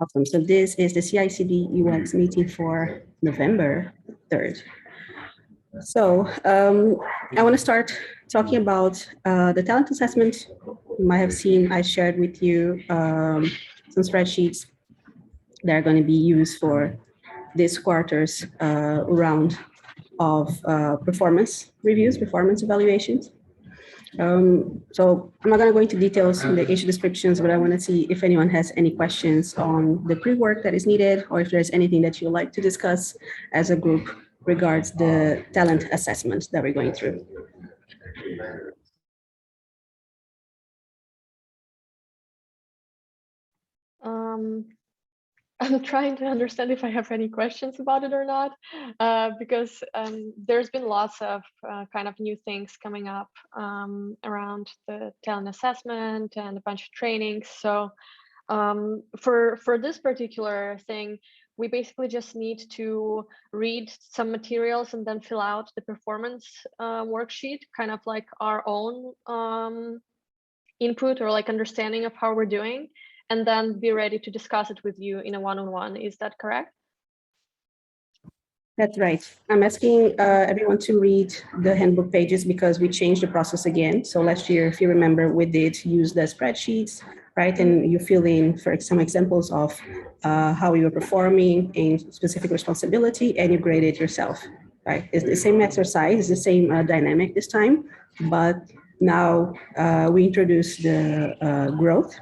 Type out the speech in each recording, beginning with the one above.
Awesome. So this is the CI/CD UX meeting for November 3rd. So I want to start talking about the talent assessment. You might have seen I shared with you some spreadsheets that are going to be used for this quarter's round of performance reviews, performance evaluations. So I'm not going to go into details in the issue descriptions, but I want to see if anyone has any questions on the pre-work that is needed, or if there's anything that you'd like to discuss as a group regards the talent assessment that we're going through. I'm trying to understand if I have any questions about it or not, because there's been lots of kind of new things coming up around the talent assessment and a bunch of trainings. So for this particular thing, we basically just need to read some materials and then fill out the performance worksheet, kind of like our own input or like understanding of how we're doing, and then be ready to discuss it with you in a one-on-one. Is that correct? That's right. I'm asking everyone to read the handbook pages because we changed the process again. So last year, if you remember, we did use the spreadsheets, right? And you fill in for some examples of how you were performing in specific responsibility, and you grade it yourself, right? It's the same exercise, it's the same dynamic this time, but now we introduce the growth.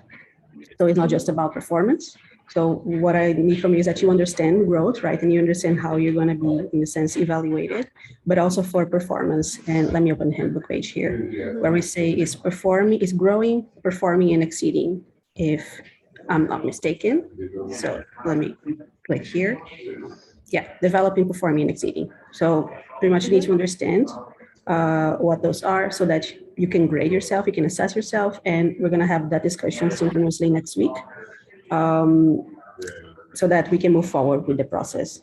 So it's not just about performance. So what I need from you is that you understand growth, right? And you understand how you're going to be, in a sense, evaluated, but also for performance. And let me open the handbook page here, where we say is performing, is growing, performing, and exceeding, if I'm not mistaken. So let me click here. Yeah, developing, performing, and exceeding. So pretty much you need to understand what those are so that you can grade yourself, you can assess yourself, and we're going to have that discussion synchronously next week so that we can move forward with the process.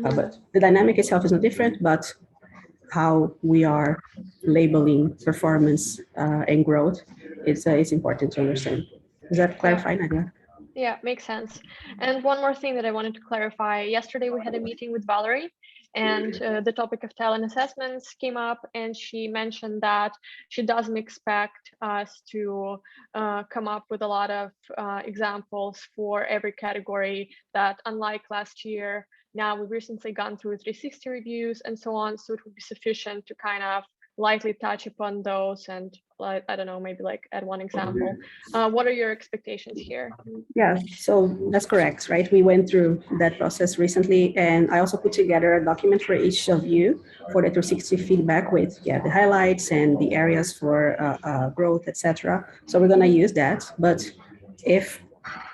But the dynamic itself is not different, but how we are labeling performance and growth, it's important to understand. Does that clarify, Nadia? Yeah, makes sense. And one more thing that I wanted to clarify. Yesterday, we had a meeting with Valerie, and the topic of talent assessments came up, and she mentioned that she doesn't expect us to come up with a lot of examples for every category, that unlike last year, now we've recently gone through 360 reviews and so on, so it would be sufficient to kind of lightly touch upon those and, like, I don't know, maybe like add one example. What are your expectations here? Yeah, so that's correct, right? We went through that process recently, and I also put together a document for each of you for the 360 feedback with the highlights and the areas for growth, etc. So we're gonna use that, but if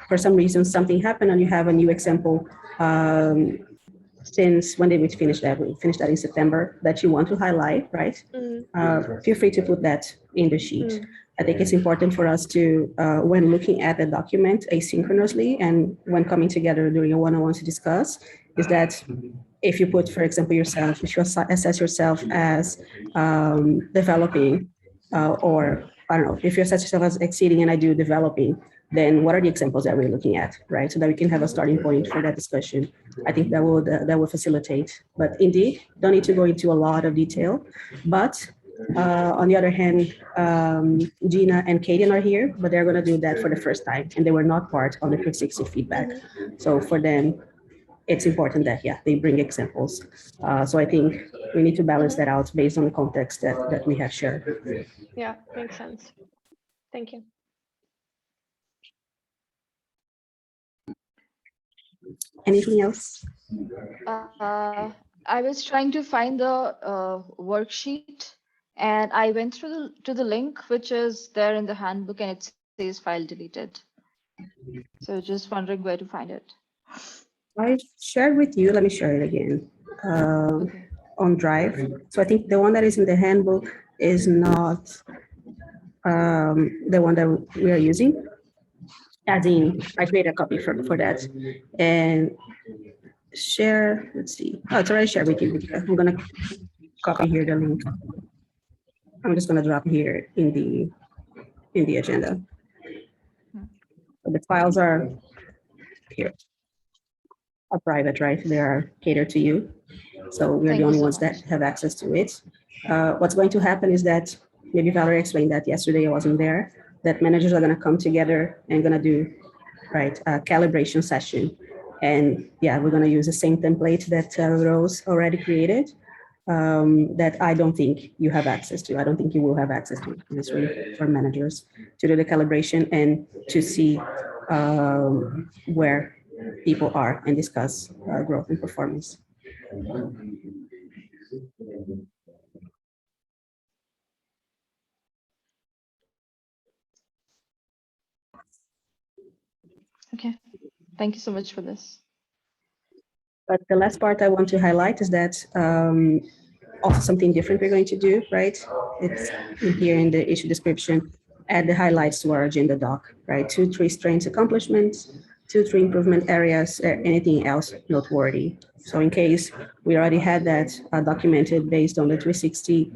for some reason something happened and you have a new example, since when did we finish that? We finished that in September, that you want to highlight, right? Feel free to put that in the sheet. I think it's important for us to, when looking at the document asynchronously and when coming together during a one-on-one to discuss, is that if you put, for example, yourself, if you assess yourself as developing, or I don't know, if you assess yourself as exceeding and I do developing, then what are the examples that we're looking at, right? So that we can have a starting point for that discussion. I think that will facilitate. But indeed, don't need to go into a lot of detail. But on the other hand, Gina and Kaden are here, but they're going to do that for the first time, and they were not part of the 360 feedback. So for them, it's important that they bring examples. So I think we need to balance that out based on the context that we have shared. Yeah, makes sense. Thank you. Anything else? I was trying to find the worksheet, and I went through to the link which is there in the handbook, and it says file deleted. So just wondering where to find it. I shared with you. Let me share it again. On Drive. So I think the one that is in the handbook is not the one that we are using. As in, I create a copy for that. And share, let's see. Oh, it's already shared with you. I'm gonna copy here the link. I'm just gonna drop here in the agenda. The files are here are private, right? They are catered to you. So we're Thank the you only so ones much. that have access to it. What's going to happen is that, maybe Valerie explained that yesterday, I wasn't there, that managers are going to come together and going to do, right, a calibration session. And yeah, we're going to use the same template that Rose already created, that I don't think you have access to. I don't think you will have access to. It's really for managers to do the calibration and to see where people are and discuss growth and performance. Okay. Thank you so much for this. But the last part I want to highlight is that also something different we're going to do, right? It's here in the issue description, add the highlights to our agenda doc, right? 2, 3 strengths accomplishments, 2, 3 improvement areas, anything else noteworthy. So in case we already had that documented based on the 360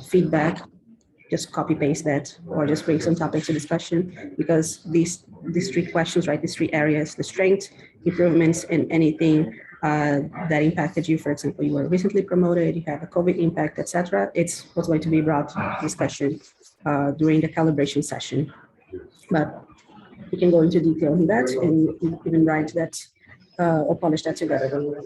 feedback, just copy paste that or just bring some topics to discussion, because these 3 questions, right, these 3 areas, the strength, improvements, and anything that impacted you. For example, you were recently promoted, you have a COVID impact, etc. It's what's going to be brought to discussion during the calibration session. But we can go into detail in that and even write that or polish that together.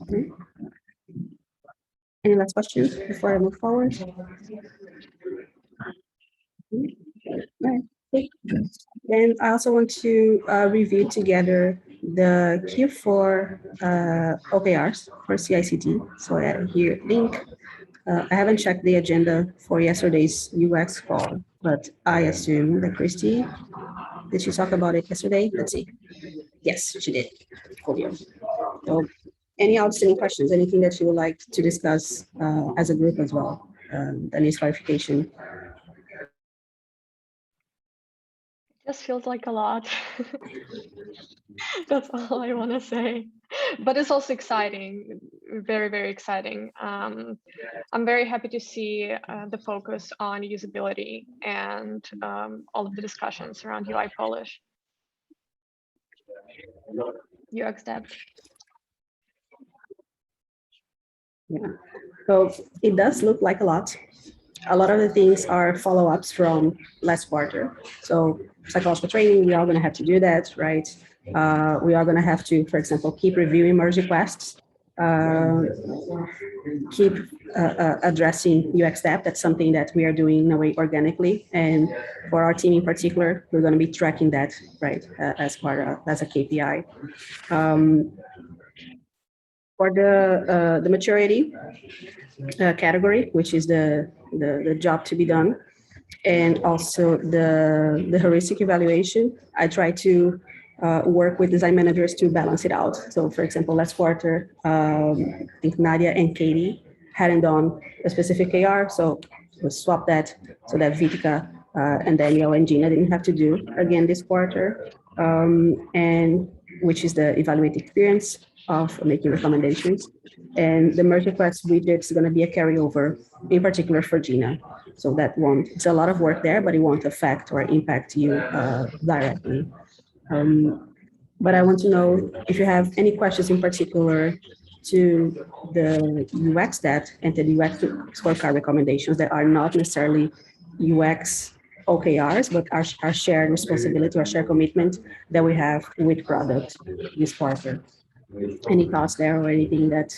Okay. Any last questions before I move forward? Right. Then I also want to review together the Q4 OKRs for CICD. So I have here link. I haven't checked the agenda for yesterday's UX call, but I assume that Christy, did she talk about it yesterday? Let's see. Yes, she did. Cool. So any outstanding questions, anything that you would like to discuss as a group as well, that needs clarification? Just feels like a lot. That's all I want to say. But it's also exciting, very, very exciting. I'm very happy to see the focus on usability and all of the discussions around UI polish, UX depth. Yeah. So it does look like a lot. A lot of the things are follow-ups from last quarter. So psychological training, we are going to have to do that, right? We are going to have to, for example, keep reviewing merge requests, keep addressing UX depth. That's something that we are doing in a way organically. And for our team in particular, we're going to be tracking that, right, as part of, as a KPI. For the maturity category, which is the job to be done, and also the heuristic evaluation, I try to work with design managers to balance it out. So for example, last quarter, I think Nadia and Katie hadn't done a specific AR, so we'll swap that so that Vitka and Daniel and Gina didn't have to do again this quarter, and which is the evaluate experience of making recommendations. And the merge request widget is going to be a carryover, in particular for Gina. So that won't, it's a lot of work there, but it won't affect or impact you directly. But I want to know if you have any questions in particular to the UX that and the UX scorecard recommendations that are not necessarily UX OKRs, but our shared responsibility or shared commitment that we have with product this quarter. Any thoughts there or anything that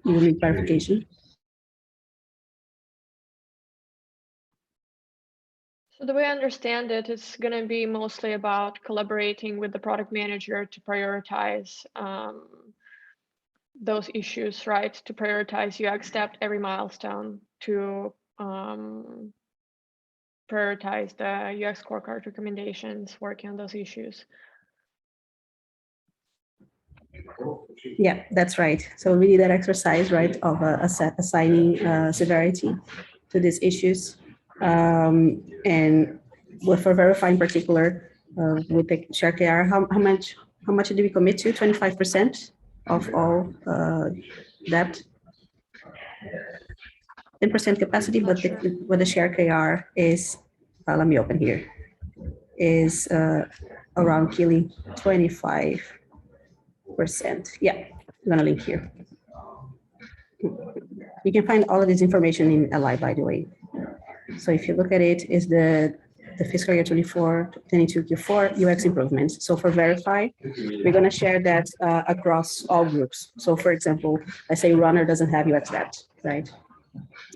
you need clarification? So the way I understand it, it's going to be mostly about collaborating with the product manager to prioritize those issues, right? To prioritize UX depth every milestone, to prioritize the UX scorecard recommendations, working on those issues. Yeah, that's right. So really that exercise, right, of assigning severity to these issues. And for verify in particular, with the share KR, how much did we commit to? 25% of all debt? 10% capacity, Not but sure. what the share KR is, let me open here, is around killing 25%. Yeah, I'm gonna link here. You can find all of this information in LI, by the way. So if you look at it, is the fiscal year 22 Q4 UX improvements. So for Verify, we're going to share that across all groups. So for example, I say runner doesn't have UX debt, right?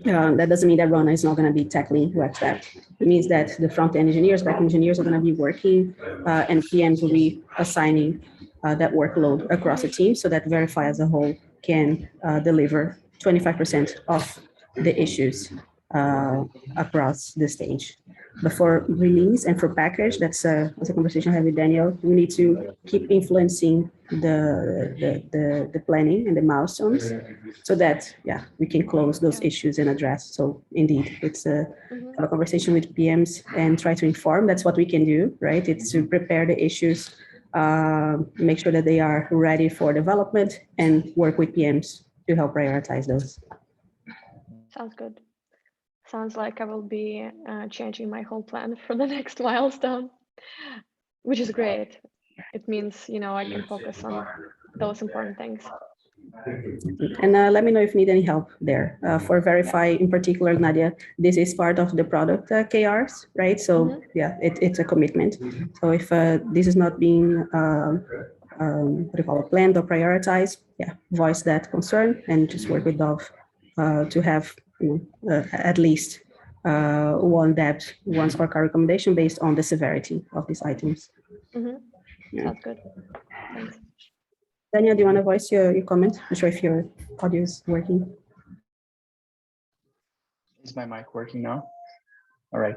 That doesn't mean that runner is not going to be tackling UX debt. It means that the front-end engineers, back engineers are going to be working and PMs will be assigning that workload across the team so that Verify as a whole can deliver 25% of the issues across the stage. But for release and for package, that's a conversation I had with Daniel. We need to keep influencing the planning and the milestones so that, yeah, we can close those issues and address. So indeed, it's have a conversation with PMs and try to inform. That's what we can do, right? It's to prepare the issues, make sure that they are ready for development and work with PMs to help prioritize those. Sounds good. Sounds like I will be changing my whole plan for the next milestone, which is great. It means, you know, I can focus on those important things. And let me know if you need any help there. For Verify in particular, Nadia, this is part of the product KRs, right? So yeah, it's a commitment. So if this is not being what do you call it, planned or prioritized, yeah, voice that concern and just work with Dov to have at least one debt, one scorecard recommendation based on the severity of these items. Yeah. Sounds good. Thanks. Daniel, do you want to voice your comment? I'm not sure if your audio is working. Is my mic working now? All right.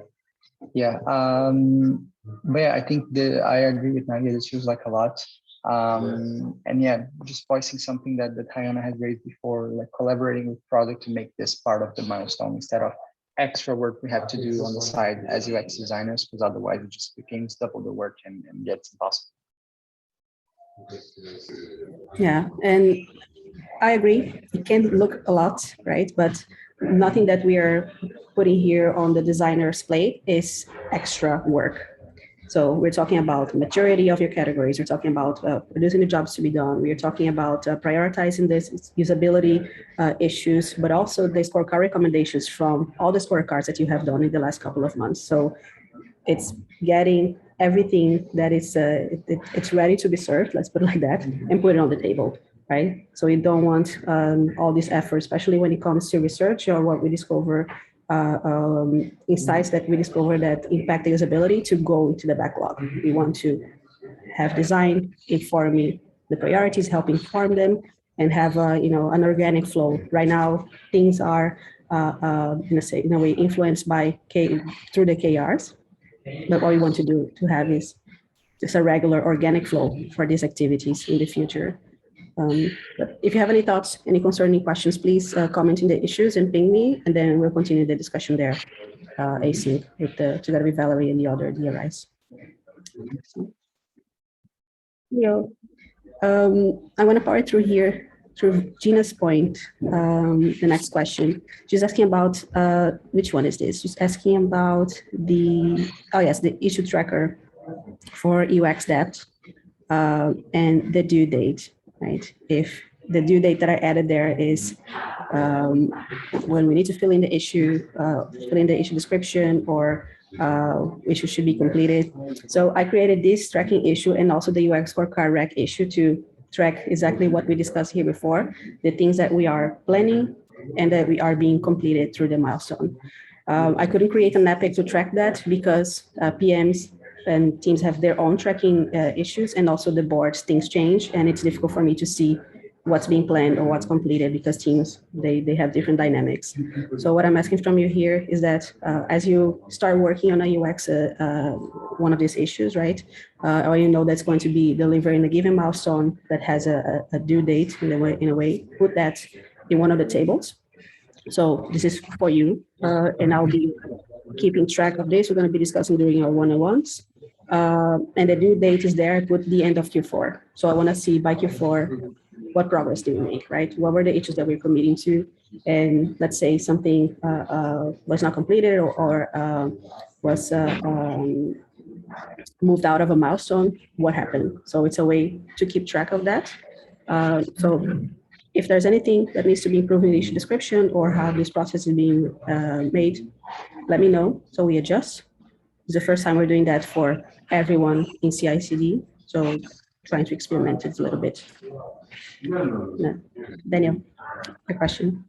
Yeah. But yeah, I think I agree with Nadia. This feels like a lot. And yeah, just voicing something that Hayana had raised before, like collaborating with product to make this part of the milestone instead of extra work we have to do on the side as UX designers, because otherwise it just becomes double the work and gets impossible. Yeah, and I agree. It can look a lot, right? But nothing that we are putting here on the designer's plate is extra work. So we're talking about maturity of your categories. We're talking about producing the jobs to be done. We're talking about prioritizing this usability issues, but also the scorecard recommendations from all the scorecards that you have done in the last couple of months. So it's getting everything that is it's ready to be served, let's put it like that, and put it on the table, right? So we don't want all this effort, especially when it comes to research or what we discover, insights that we discover that impact the usability to go into the backlog. We want to have design informing the priorities, help inform them, and have an organic flow. Right now, things are in a way influenced by through the KRs. But what we want to do to have is just a regular organic flow for these activities in the future. But if you have any thoughts, any concerning questions, please comment in the issues and ping me, and then we'll continue the discussion there, async together with Valerie and the other DRIs. I'm going to power through here through Gina's point. The next question, she's asking about which one is this? She's asking about the issue tracker for UX debt and the due date, right? If the due date that I added there is when we need to fill in the issue, description, or issue should be completed. So I created this tracking issue and also the UX scorecard rec issue to track exactly what we discussed here before, the things that we are planning and that we are being completed through the milestone. I couldn't create an epic to track that because PMs and teams have their own tracking issues, and also the boards, things change, and it's difficult for me to see what's being planned or what's completed because teams, they have different dynamics. So what I'm asking from you here is that as you start working on a UX, one of these issues, right? Or you know that's going to be delivered in a given milestone that has a due date in a way, put that in one of the tables. So this is for you, and I'll be keeping track of this. We're going to be discussing during our one-on-ones. And the due date is there at the end of Q4. So I want to see by Q4 what progress do we make, right? What were the issues that we're committing to? and let's say something was not completed or was moved out of a milestone, what happened? So it's a way to keep track of that. So if there's anything that needs to be improved in the issue description or how this process is being made, let me know so we adjust. It's the first time we're doing that for everyone in CI/CD, so trying to experiment it a little bit. Yeah. Daniel, a question?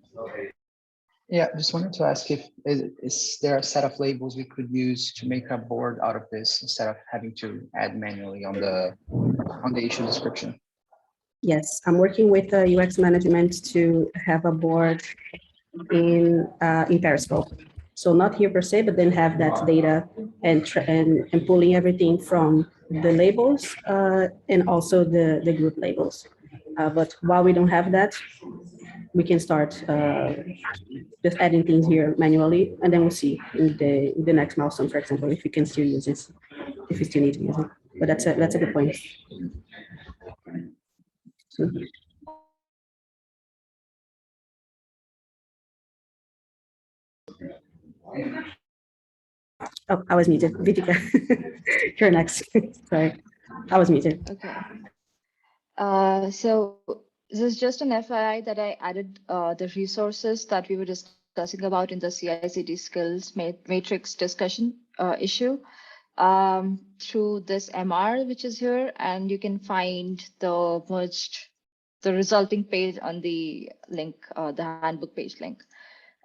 Yeah, just wanted to ask if is there a set of labels we could use to make a board out of this instead of having to add manually on the issue description? Yes, I'm working with UX management to have a board in Periscope. So not here per se, but then have that data and pulling everything from the labels and also the group labels. But while we don't have that, we can start just adding things here manually, and then we'll see in the next milestone, for example, if we can still use this, if we still need to use it. But that's a good point. So, oh, I was muted. Vitika, you're next. Sorry, I was muted. Okay. So this is just an FYI that I added the resources that we were discussing about in the CI/CD skills matrix discussion issue through this MR, which is here, and you can find the resulting page on the link, the handbook page link.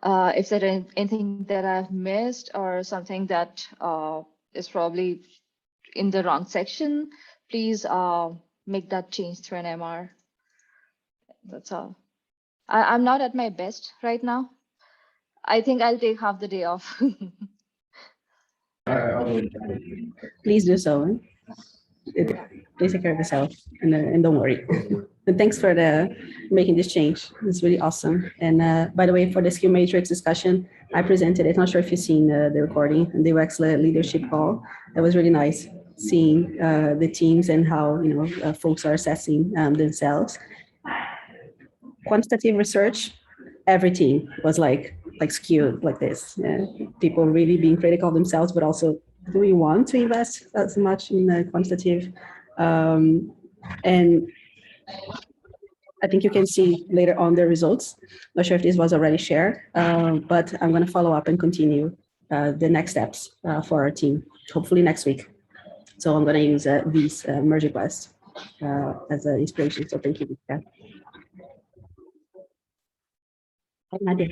If there's anything that I've missed or something that is probably in the wrong section, please make that change through an MR. That's all. I'm not at my best right now. I think I'll take half the day off. Please do so. Please take care of yourself and don't worry. And thanks for making this change. It's really awesome. And by the way, for the skill matrix discussion, I presented it. Not sure if you've seen the recording and the UX leadership call. It was really nice seeing the teams and how folks are assessing themselves. Quantitative research, every team was like skewed like this. People really being critical of themselves, but also, do we want to invest as much in quantitative? And I think you can see later on the results. Not sure if this was already shared, but I'm going to follow up and continue the next steps for our team, hopefully next week. So I'm going to use these merge requests as an inspiration. So thank you. Nadia.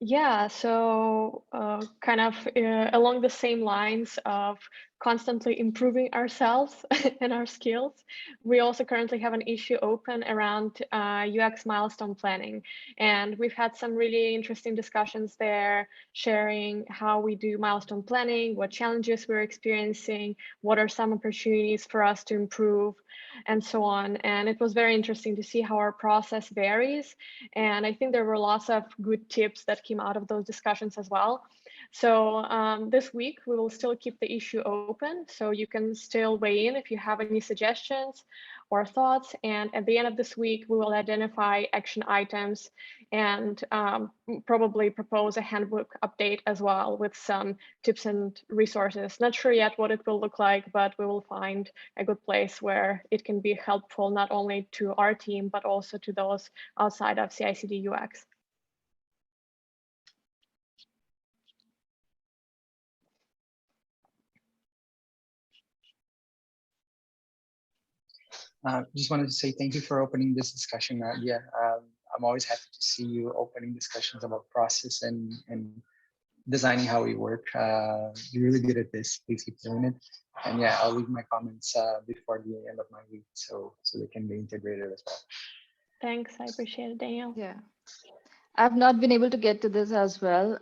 Yeah, so kind of along the same lines of constantly improving ourselves and our skills, we also currently have an issue open around UX milestone planning. And we've had some really interesting discussions there, sharing how we do milestone planning, what challenges we're experiencing, what are some opportunities for us to improve, and so on. And it was very interesting to see how our process varies. And I think there were lots of good tips that came out of those discussions as well. So this week, we will still keep the issue open. So you can still weigh in if you have any suggestions or thoughts. And at the end of this week, we will identify action items and probably propose a handbook update as well with some tips and resources. Not sure yet what it will look like, but we will find a good place where it can be helpful not only to our team, but also to those outside of CI/CD UX. Just wanted to say thank you for opening this discussion, Nadia. I'm always happy to see you opening discussions about process and designing how we work. You're really good at this. Please keep doing it. And yeah, I'll leave my comments before the end of my week so they can be integrated as well. Thanks, I appreciate it, Daniel. Yeah. I've not been able to get to this as well,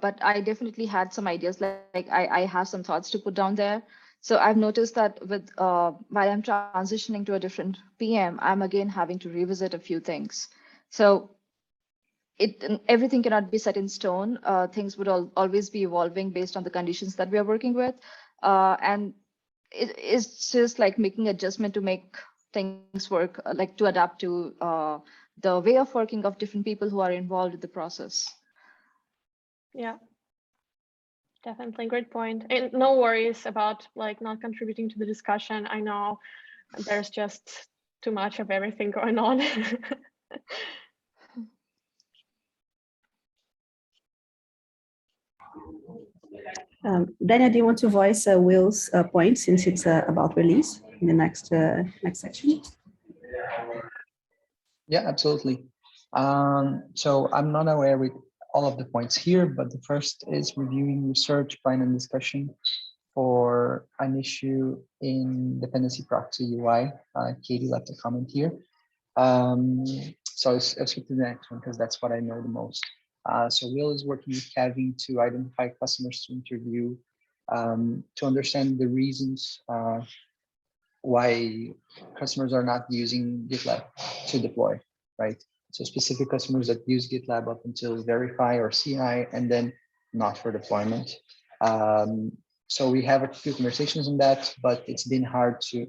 but I definitely had some ideas. Like I have some thoughts to put down there. So I've noticed that with while I'm transitioning to a different PM, I'm again having to revisit a few things. So everything cannot be set in stone. Things would always be evolving based on the conditions that we are working with, and it's just like making adjustment to make things work, like to adapt to the way of working of different people who are involved in the process. Yeah, definitely great point. And no worries about like not contributing to the discussion. I know there's just too much of everything going on. Daniel, do you want to voice Will's point since it's about release in the next section? Yeah, absolutely. So I'm not aware with all of the points here, but the first is reviewing research, plan, and discussion for an issue in dependency proxy UI. Katie left a comment here. So I'll skip to the next one because that's what I know the most. So Will is working with Kevin to identify customers to interview, to understand the reasons why customers are not using GitLab to deploy, right? So specific customers that use GitLab up until verify or CI and then not for deployment. So we have a few conversations on that, but it's been hard to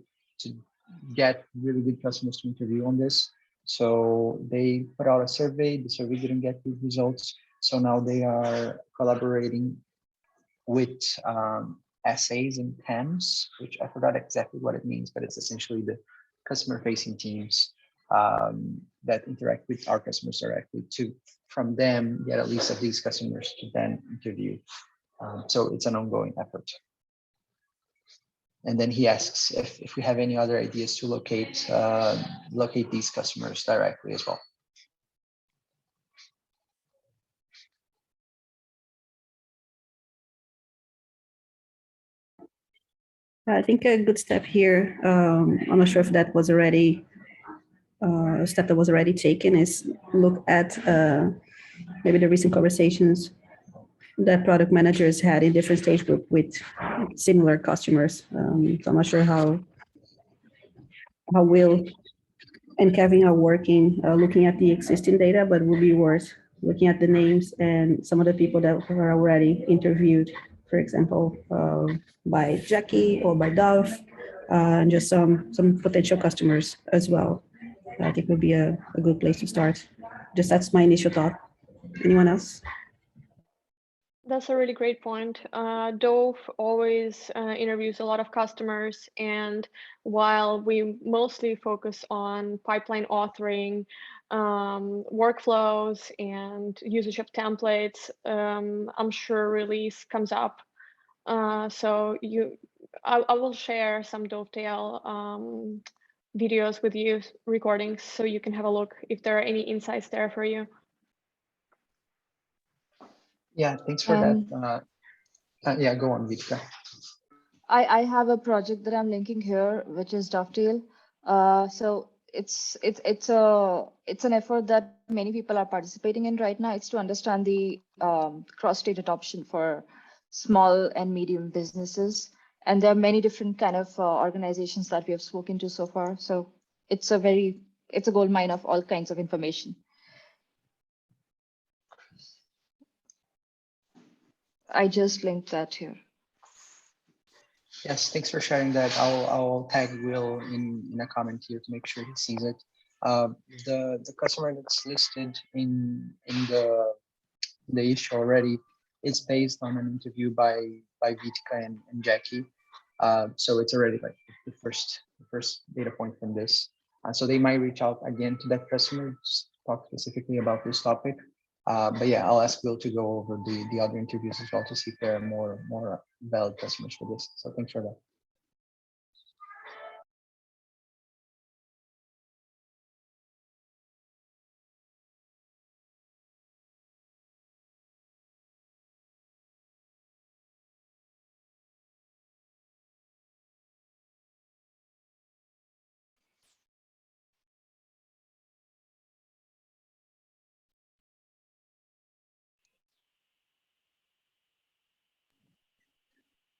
get really good customers to interview on this. So they put out a survey, the survey didn't get good results. So now they are collaborating with essays and TAMs, which I forgot exactly what it means, but it's essentially the customer facing teams that interact with our customers directly to, from them, get a list of these customers to then interview. So it's an ongoing effort. And then he asks if we have any other ideas to locate these customers directly as well. I think a good step here, I'm not sure if that was already a step that was already taken, is look at maybe the recent conversations that product managers had in different stage group with similar customers. So I'm not sure how Will and Kevin are working, looking at the existing data, but it would be worth looking at the names and some of the people that were already interviewed, for example, by Jackie or by Dove, and just some potential customers as well. I think would be a good place to start. Just that's my initial thought. Anyone else? That's a really great point. Dove always interviews a lot of customers, and while we mostly focus on pipeline authoring, workflows, and usage of templates, I'm sure release comes up. So I will share some Dovetail videos with you, recordings, so you can have a look if there are any insights there for you. Yeah, thanks for that. Yeah, go on, Vitka. I have a project that I'm linking here, which is Dovetail. So it's an effort that many people are participating in right now. It's to understand the cross-state adoption for small and medium businesses, and there are many different kind of organizations that we have spoken to so far. So it's a gold mine of all kinds of information. I just linked that here. Yes, thanks for sharing that. I'll tag Will in a comment here to make sure he sees it. The customer that's listed in the issue already is based on an interview by Vitka and Jackie. So it's already like the first data point from this. So they might reach out again to that customer to talk specifically about this topic. But yeah, I'll ask Will to go over the other interviews as well to see if there are more valid customers for this. So thanks for that.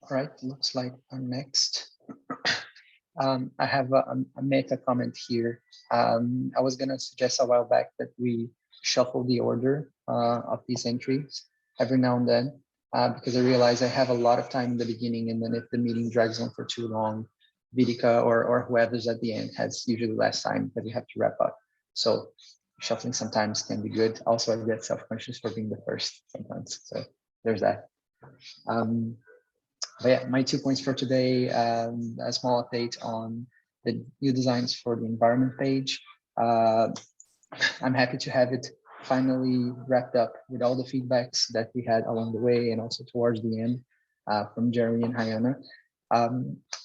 All right, looks like I'm next. I have a meta comment here. I was gonna suggest a while back that we shuffle the order of these entries every now and then, because I realize I have a lot of time in the beginning, and then if the meeting drags on for too long, Vidika or whoever's at the end has usually less time that we have to wrap up. So shuffling sometimes can be good. Also, I get self-conscious for being the first sometimes. So there's that. But yeah, my 2 points for today, a small update on the new designs for the environment page. I'm happy to have it finally wrapped up with all the feedbacks that we had along the way and also towards the end from Jeremy and Hayana.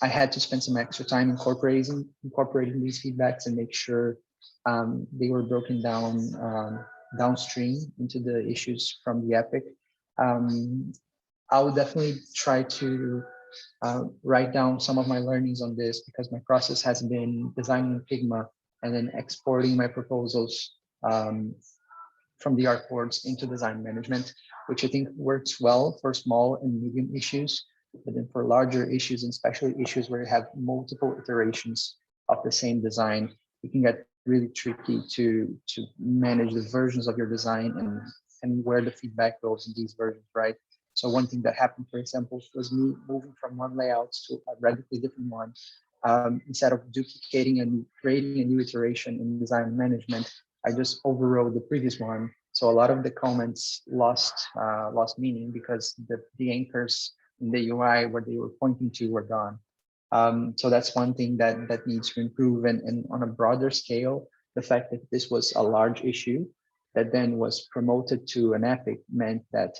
I had to spend some extra time incorporating these feedbacks and make sure they were broken down downstream into the issues from the epic. I would definitely try to write down some of my learnings on this, because my process has been designing Figma and then exporting my proposals from the artboards into design management, which I think works well for small and medium issues. But then for larger issues, and especially issues where you have multiple iterations of the same design, it can get really tricky to manage the versions of your design and where the feedback goes in these versions, right? So one thing that happened, for example, was me moving from one layout to a radically different one. Instead of duplicating and creating a new iteration in design management, I just overrode the previous one. So a lot of the comments lost meaning, because the anchors in the UI where they were pointing to were gone. So that's one thing that needs to improve. And on a broader scale, the fact that this was a large issue that then was promoted to an epic meant that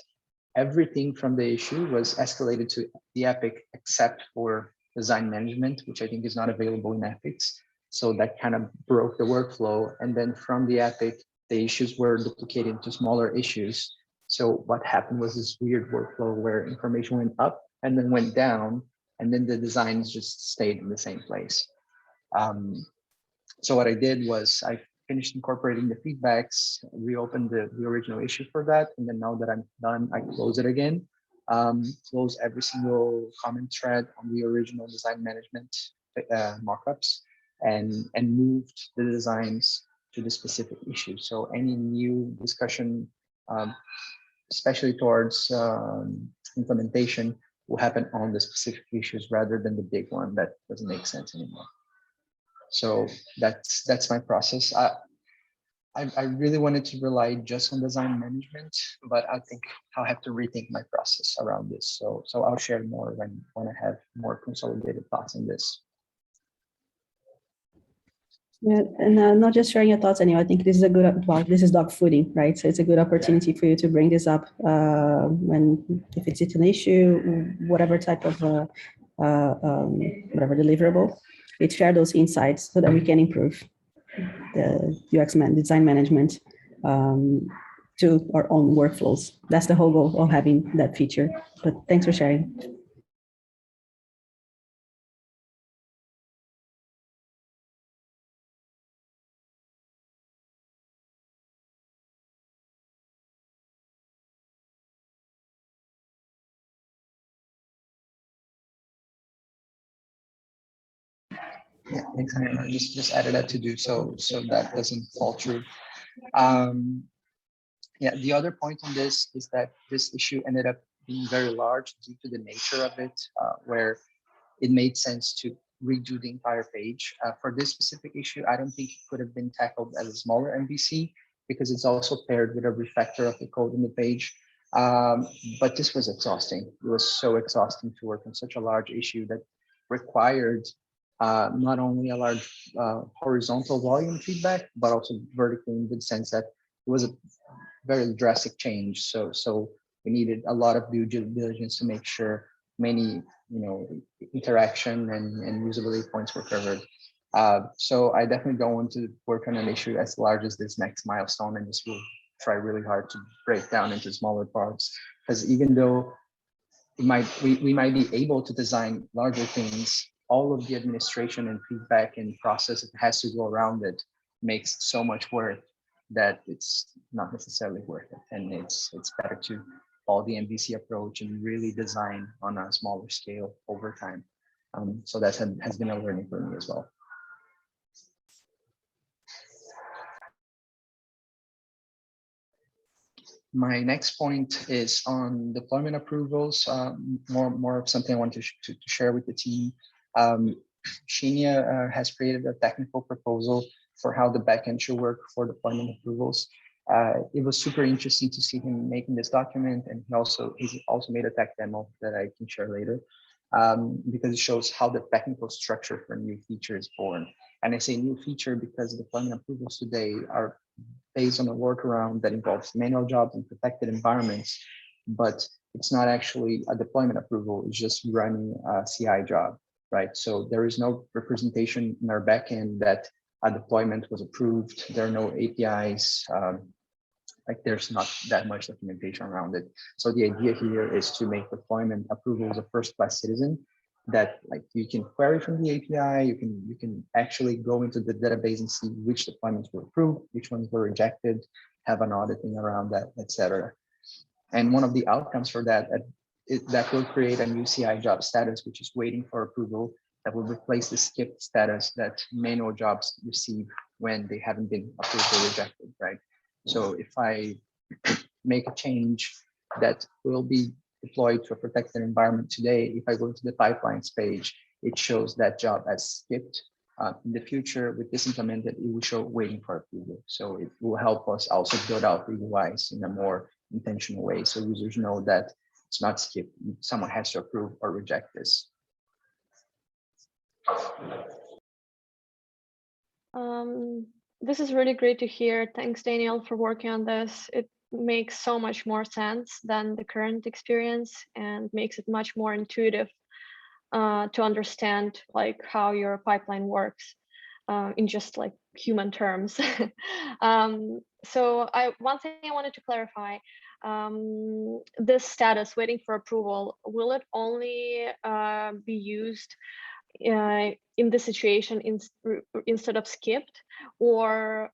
everything from the issue was escalated to the epic except for design management, which I think is not available in epics. So that kind of broke the workflow. And then from the epic, the issues were duplicated into smaller issues. So what happened was this weird workflow where information went up and then went down, and then the designs just stayed in the same place. So what I did was I finished incorporating the feedbacks, reopened the original issue for that. And then now that I'm done, I close it again, close every single comment thread on the original design management mockups, and moved the designs to the specific issue. So any new discussion, especially towards implementation, will happen on the specific issues rather than the big one that doesn't make sense anymore. So that's my process. I really wanted to rely just on design management, but I think I'll have to rethink my process around this. So I'll share more when I have more consolidated thoughts on this. Yeah, and not just sharing your thoughts, anyway. I think this is a good, well, this is dog fooding, right? So it's a good opportunity for you to bring this up if it's an issue, whatever type of whatever deliverable. Let's share those insights so that we can improve the UX design management to our own workflows. That's the whole goal of having that feature. But thanks for sharing. Yeah, thanks, Hannah. Just added that to do so that doesn't fall through. Yeah, the other point on this is that this issue ended up being very large due to the nature of it, where it made sense to redo the entire page. For this specific issue, I don't think it could have been tackled as a smaller MVC, because it's also paired with a refactor of the code in the page. But this was exhausting. It was so exhausting to work on such a large issue that required not only a large horizontal volume feedback, but also vertical, in the sense that it was a very drastic change. So we needed a lot of due diligence to make sure many interaction and usability points were covered. So I definitely don't want to work on an issue as large as this next milestone, and just will try really hard to break down into smaller parts, because even though we might be able to design larger things, all of the administration and feedback and process that has to go around it makes so much work that it's not necessarily worth it. And it's better to follow the MVC approach and really design on a smaller scale over time. So that has been a learning for me as well. My next point is on deployment approvals, more of something I want to share with the team. Shinya has created a technical proposal for how the backend should work for deployment approvals. It was super interesting to see him making this document, and he's also made a tech demo that I can share later, because it shows how the technical structure for a new feature is born. And I say new feature because deployment approvals today are based on a workaround that involves manual jobs and protected environments, but it's not actually a deployment approval, it's just running a CI job, right? So there is no representation in our backend that a deployment was approved. There are no APIs, like there's not that much documentation around it. So the idea here is to make deployment approvals a first-class citizen, that like you can query from the API, you can actually go into the database and see which deployments were approved, which ones were rejected, have an auditing around that, etc. And one of the outcomes for that, that will create a new CI job status, which is waiting for approval, that will replace the skipped status that manual jobs receive when they haven't been approved or rejected, right? So if I make a change that will be deployed to a protected environment today, if I go to the pipelines page, it shows that job as skipped. In the future, with this implemented, it will show waiting for approval. So it will help us also build out the UIs in a more intentional way, so users know that it's not skipped. Someone has to approve or reject this. This is really great to hear. Thanks, Daniel, for working on this. It makes so much more sense than the current experience and makes it much more intuitive to understand like how your pipeline works in just like human terms. So one thing I wanted to clarify, this status waiting for approval, will it only be used in the situation instead of skipped, or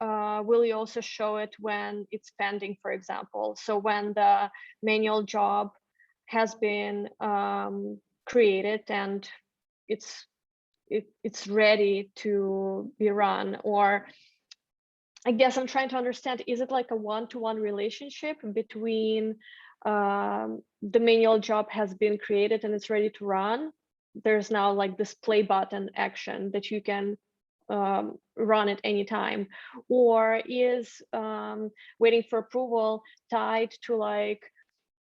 will you also show it when it's pending, for example? So when the manual job has been created and it's ready to be run, or I guess I'm trying to understand, is it like a one-to-one relationship between the manual job has been created and it's ready to run? There's now like this play button action that you can run at any time, or is waiting for approval tied to like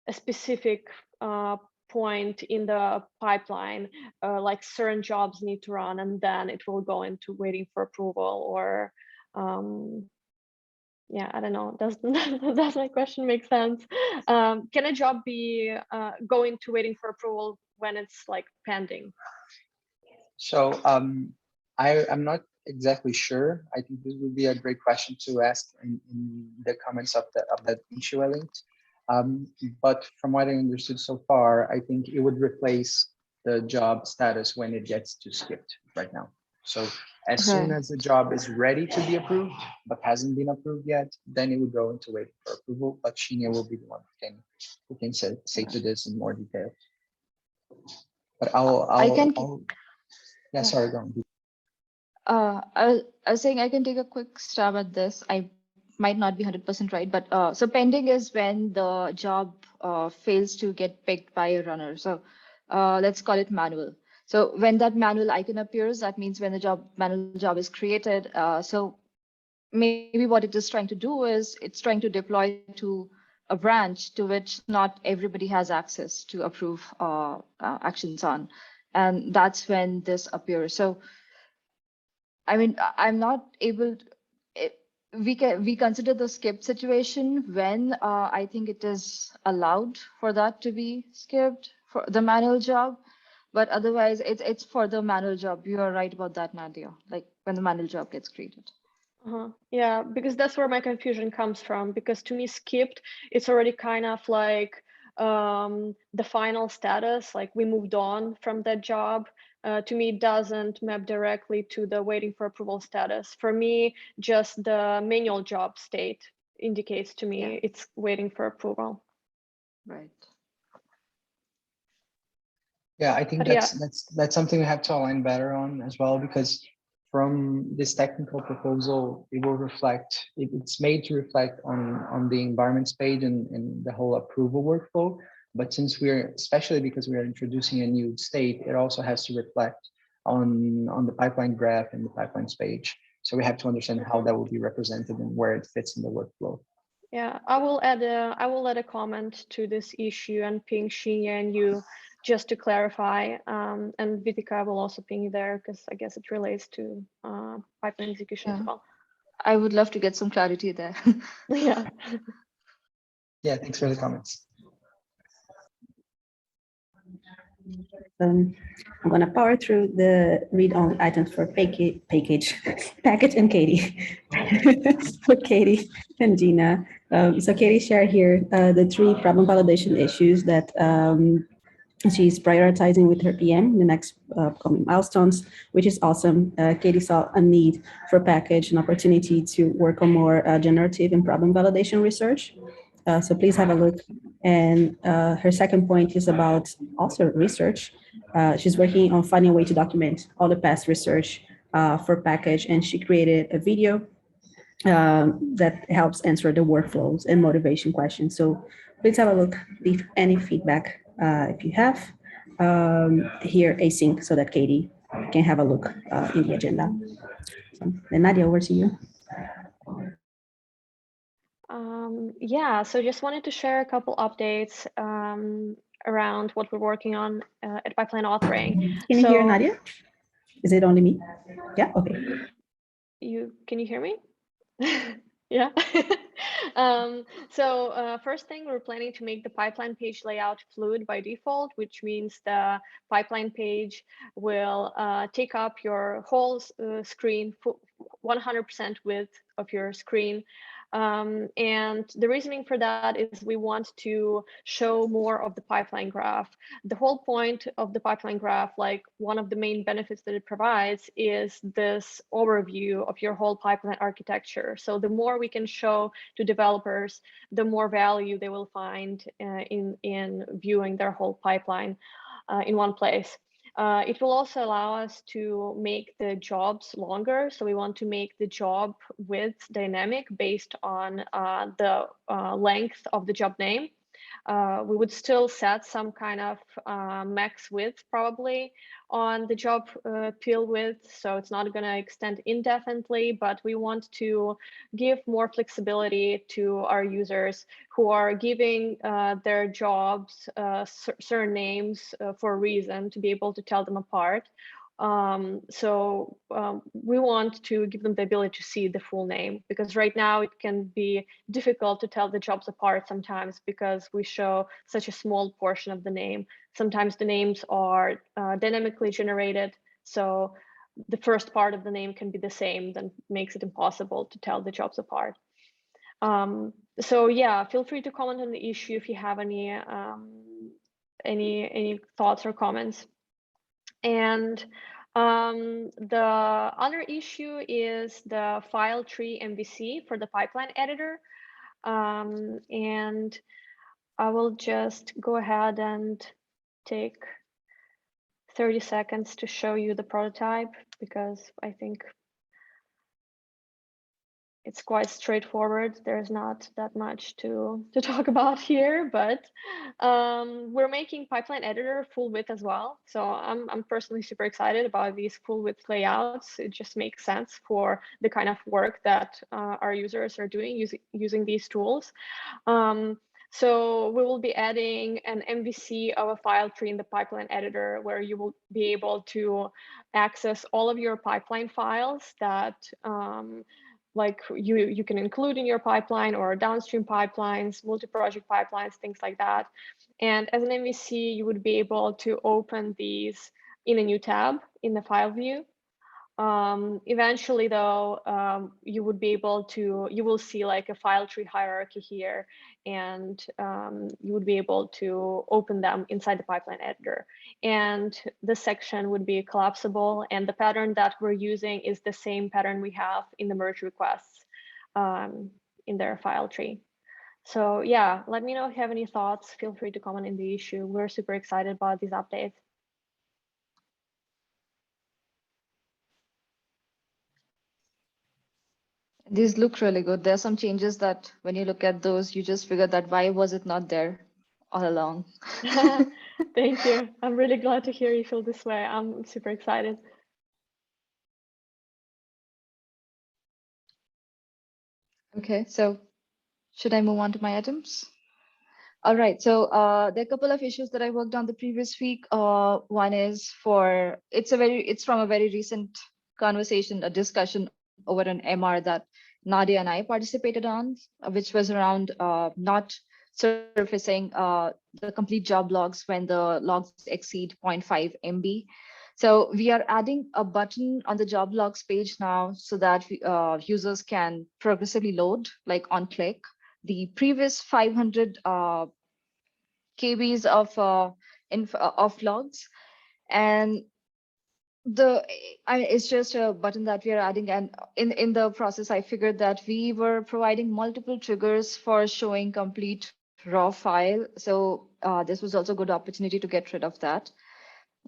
a specific point in the pipeline, like certain jobs need to run and then it will go into waiting for approval, or yeah, I don't know, does my question make sense? Can a job be going to waiting for approval when it's like pending? So I'm not exactly sure. I think this would be a great question to ask in the comments of that issue I linked. But from what I understood so far, I think it would replace the job status when it gets to skipped right now. So as soon as the job is ready to be approved, but hasn't been approved yet, then it would go into waiting for approval. But Shinya will be the one who can say to this in more detail. But yeah, sorry, go on. I was saying I can take a quick stab at this. I might not be 100% right, but so pending is when the job fails to get picked by a runner. So let's call it manual. So when that manual icon appears, that means when the manual job is created. So maybe what it is trying to do is it's trying to deploy to a branch to which not everybody has access to approve actions on. And that's when this appears. So, I mean, I'm not able to, we consider the skipped situation when I think it is allowed for that to be skipped for the manual job. But otherwise, it's for the manual job. You are right about that, Nadia, like when the manual job gets created. Yeah, because that's where my confusion comes from, because to me skipped, it's already kind of like the final status, like we moved on from that job. To me, it doesn't map directly to the waiting for approval status. For me, just the manual job state indicates to me it's waiting for approval. Right. Yeah, I think that's something we have to align better on as well, because from this technical proposal, it will reflect, it's made to reflect on the environments page and the whole approval workflow. But since especially because we are introducing a new state, it also has to reflect on the pipeline graph and the pipelines page. So we have to understand how that will be represented and where it fits in the workflow. Yeah, I will add a comment to this issue and ping Shinya and you just to clarify. And Vitika will also ping you there because I guess it relates to pipeline execution as well. I would love to get some clarity there. Yeah. Yeah, thanks for the comments. I'm going to power through the read-only items for package and Katie. For Katie and Gina. So Katie shared here the 3 problem validation issues that she's prioritizing with her PM in the next upcoming milestones, which is awesome. Katie saw a need for a package, an opportunity to work on more generative and problem validation research. So please have a look. And her second point is about also research. She's working on finding a way to document all the past research for package, and she created a video that helps answer the workflows and motivation questions. So please have a look, leave any feedback if you have here async so that Katie can have a look in the agenda. So, then Nadia, over to you. Yeah, so just wanted to share a couple updates around what we're working on at Pipeline Authoring. Can you hear Nadia? Is it only me? Yeah, okay. Can you hear me? Yeah. First thing, we're planning to make the pipeline page layout fluid by default, which means the pipeline page will take up your whole screen, 100% width of your screen. And the reasoning for that is we want to show more of the pipeline graph. The whole point of the pipeline graph, like one of the main benefits that it provides, is this overview of your whole pipeline architecture. So the more we can show to developers, the more value they will find in viewing their whole pipeline in one place. It will also allow us to make the jobs longer. So we want to make the job width dynamic based on the length of the job name. We would still set some kind of max width probably on the job peel width, so it's not going to extend indefinitely, but we want to give more flexibility to our users who are giving their jobs certain names for a reason, to be able to tell them apart. We want to give them the ability to see the full name, because right now it can be difficult to tell the jobs apart sometimes because we show such a small portion of the name. Sometimes the names are dynamically generated, so the first part of the name can be the same, then makes it impossible to tell the jobs apart. So yeah, feel free to comment on the issue if you have any thoughts or comments. And the other issue is the file tree MVC for the pipeline editor. And I will just go ahead and take 30 seconds to show you the prototype, because I think it's quite straightforward. There's not that much to talk about here, but we're making pipeline editor full width as well. So I'm personally super excited about these full width layouts. It just makes sense for the kind of work that our users are doing using these tools. So we will be adding an MVC of a file tree in the pipeline editor, where you will be able to access all of your pipeline files that like you can include in your pipeline, or downstream pipelines, multi-project pipelines, things like that. And as an MVC, you would be able to open these in a new tab in the file view. Eventually though, you will see like a file tree hierarchy here, and you would be able to open them inside the pipeline editor. And this section would be collapsible, and the pattern that we're using is the same pattern we have in the merge requests in their file tree. So yeah, let me know if you have any thoughts. Feel free to comment in the issue. We're super excited about these updates. These look really good. There are some changes that when you look at those, you just figure that why was it not there all along? Thank you. I'm really glad to hear you feel this way. I'm super excited. Okay, so should I move on to my items? All right, so there are a couple of issues that I worked on the previous week. One is it's from a very recent conversation, a discussion over an MR that Nadia and I participated on, which was around not surfacing the complete job logs when the logs exceed 0.5 MB. So we are adding a button on the job logs page now so that users can progressively load, like on click, the previous 500 KBs of logs, and it's just a button that we are adding. And in the process, I figured that we were providing multiple triggers for showing complete raw file. So this was also a good opportunity to get rid of that.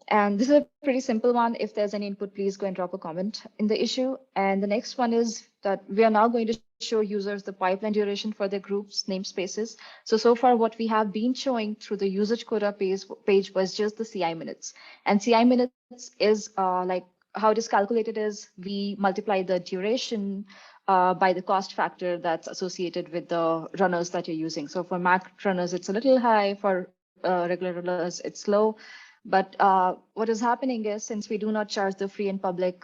And this is a pretty simple one. If there's any input, please go and drop a comment in the issue. And the next one is that we are now going to show users the pipeline duration for their groups namespaces. So far what we have been showing through the usage quota page was just the CI minutes. And CI minutes is like how it is calculated is we multiply the duration by the cost factor that's associated with the runners that you're using. So for Mac runners, it's a little high. For regular runners, it's low. But what is happening is, since we do not charge the free and public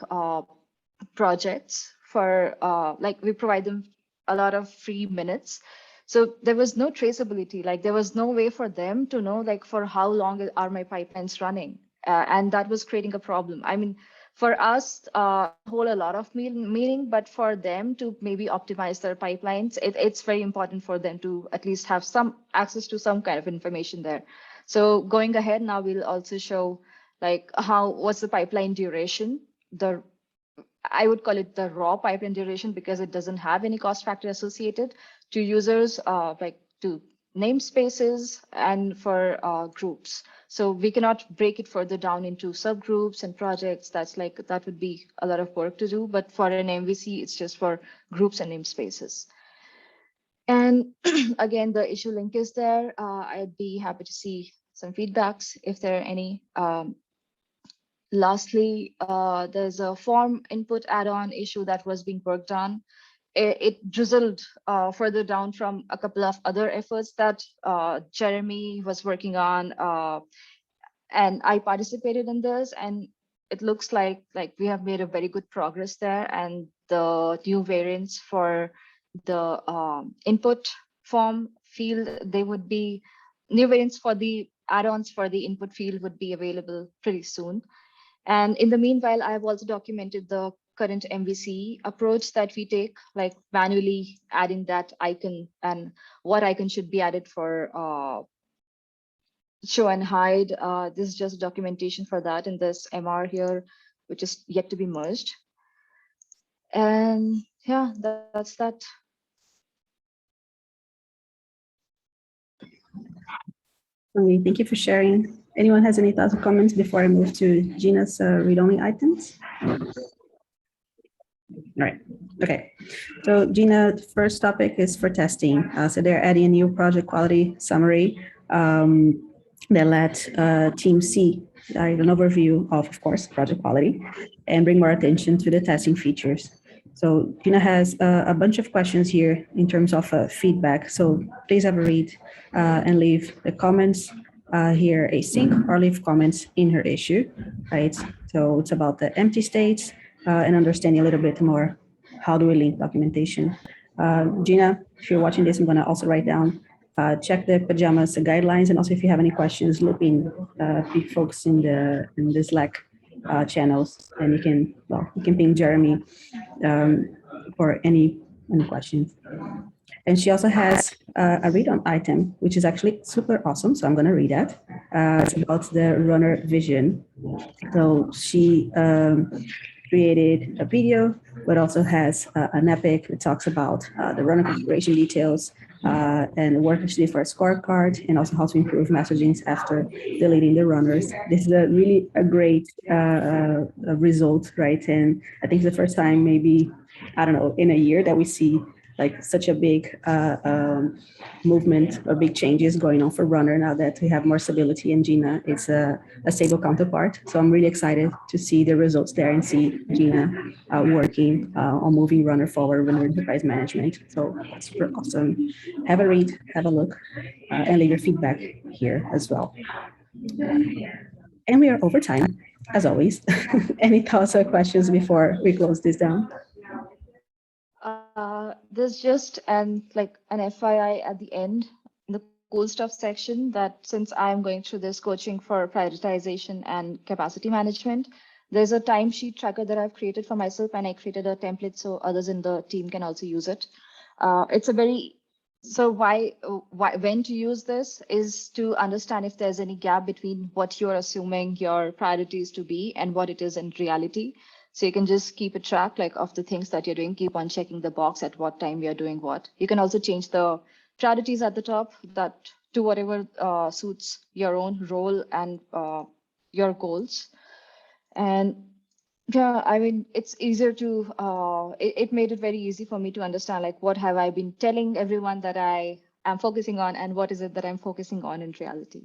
projects for, like we provide them a lot of free minutes. So there was no traceability, like there was no way for them to know like for how long are my pipelines running. And that was creating a problem. I mean, for us, hold a lot of meaning, but for them to maybe optimize their pipelines, it's very important for them to at least have some access to some kind of information there. So going ahead now, we'll also show like what's the pipeline duration. I would call it the raw pipeline duration because it doesn't have any cost factor associated to users, like to namespaces and for groups. So we cannot break it further down into subgroups and projects. That would be a lot of work to do. But for an MVC, it's just for groups and namespaces. And again, the issue link is there. I'd be happy to see some feedbacks if there are any. Lastly, there's a form input add-on issue that was being worked on. It drizzled further down from a couple of other efforts that Jeremy was working on, and I participated in this, and it looks like we have made a very good progress there, and the new variants for the input form field, they would be new variants for the add-ons for the input field would be available pretty soon. And in the meanwhile, I've also documented the current MVC approach that we take, like manually adding that icon and what icon should be added for show and hide. This is just documentation for that in this MR here, which is yet to be merged. And yeah, that's that. Okay, thank you for sharing. Anyone has any thoughts or comments before I move to Gina's read-only items? All right, okay. So Gina, the first topic is for testing. So they're adding a new project quality summary that let team see an overview of course, project quality and bring more attention to the testing features. So Gina has a bunch of questions here in terms of feedback. So please have a read and leave the comments here async or leave comments in her issue, right? So it's about the empty states and understanding a little bit more how do we link documentation. Gina, if you're watching this, I'm gonna also write down, check the pajamas guidelines, and also if you have any questions, loop in folks in the Slack channels, and you can ping Jeremy for any questions. And she also has a read-on item, which is actually super awesome. So I'm going to read that. It's about the runner vision. So she created a video, but also has an epic that talks about the runner configuration details and work she did for a scorecard, and also how to improve messaging after deleting the runners. This is a great result, right? And I think it's the first time maybe, I don't know, in a year that we see like such a big movement or big changes going on for Runner now that we have more stability, and Gina is a stable counterpart. So I'm really excited to see the results there and see Gina working on moving Runner forward with enterprise management. So that's super awesome. Have a read, have a look, and leave your feedback here as well. And we are over time, as always. Any thoughts or questions before we close this down? There's just an FYI at the end, in the cool stuff section, that since I'm going through this coaching for prioritization and capacity management, there's a timesheet tracker that I've created for myself, and I created a template so others in the team can also use it. It's a very So when to use this is to understand if there's any gap between what you're assuming your priorities to be and what it is in reality. So you can just keep a track of the things that you're doing, keep on checking the box at what time you're doing what. You can also change the priorities at the top that to whatever suits your own role and your goals. And yeah, I mean, it's easier to, it made it very easy for me to understand what have I been telling everyone that I am focusing on and what is it that I'm focusing on in reality.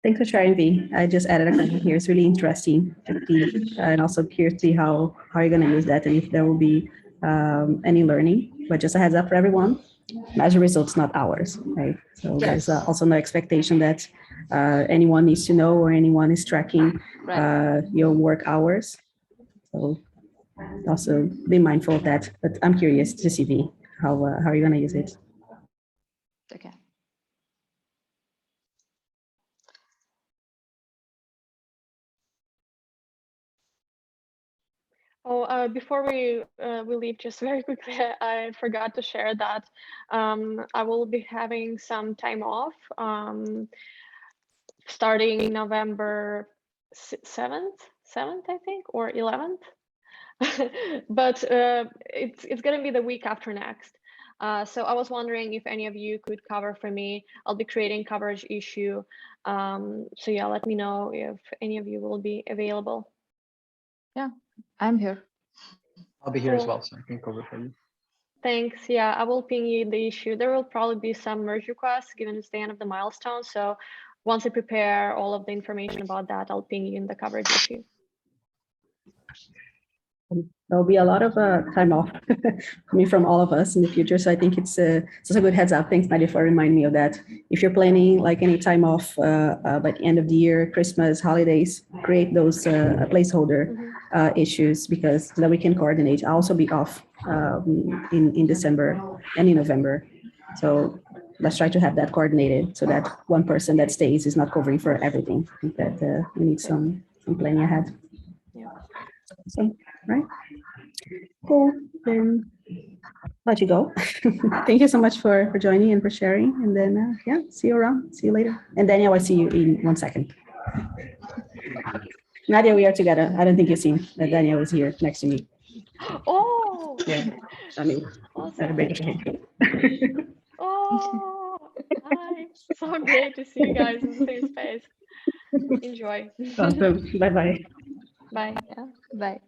Thanks for sharing, V. I just added a comment here. It's really interesting to see, and also curious to see how you're going to use that and if there will be any learning. But just a heads up for everyone, measure results, not hours, right? So Yes. there's also no expectation that anyone needs to know or anyone is tracking your work hours. So also be mindful of that. But I'm curious to see, V, how are you going to use it? Okay. Oh, before we leave, just very quickly, I forgot to share that I will be having some time off starting November 7th, I think, or 11th. But it's going to be the week after next. So I was wondering if any of you could cover for me. I'll be creating coverage issue. So yeah, let me know if any of you will be available. Yeah, I'm here. I'll be here as Cool. well, so I can cover for you. Thanks. Yeah, I will ping you the issue. There will probably be some merge requests given it's the end of the milestone. So once I prepare all of the information about that, I'll ping you in the coverage issue. There'll be a lot of time off coming from all of us in the future. So I think it's a good heads up. Thanks, Nadia, for reminding me of that. If you're planning any time off by the end of the year, Christmas, holidays, create those placeholder issues because so that we can coordinate. I'll also be off in December and in November. So let's try to have that coordinated so that one person that stays is not covering for everything. I think that we need some planning ahead. Yeah. So, right. Cool. Then let you go. Thank you so much for joining and for sharing. And then, yeah, see you around. See you later. And Daniel, I see you in 1 second. Nadia, we are together. I don't think you've seen that Daniel is here next to me. Oh, Yeah. I mean, awesome. Oh, hi. So great to see you guys in the same space. Enjoy. Awesome. Bye-bye. Bye. Yeah, bye.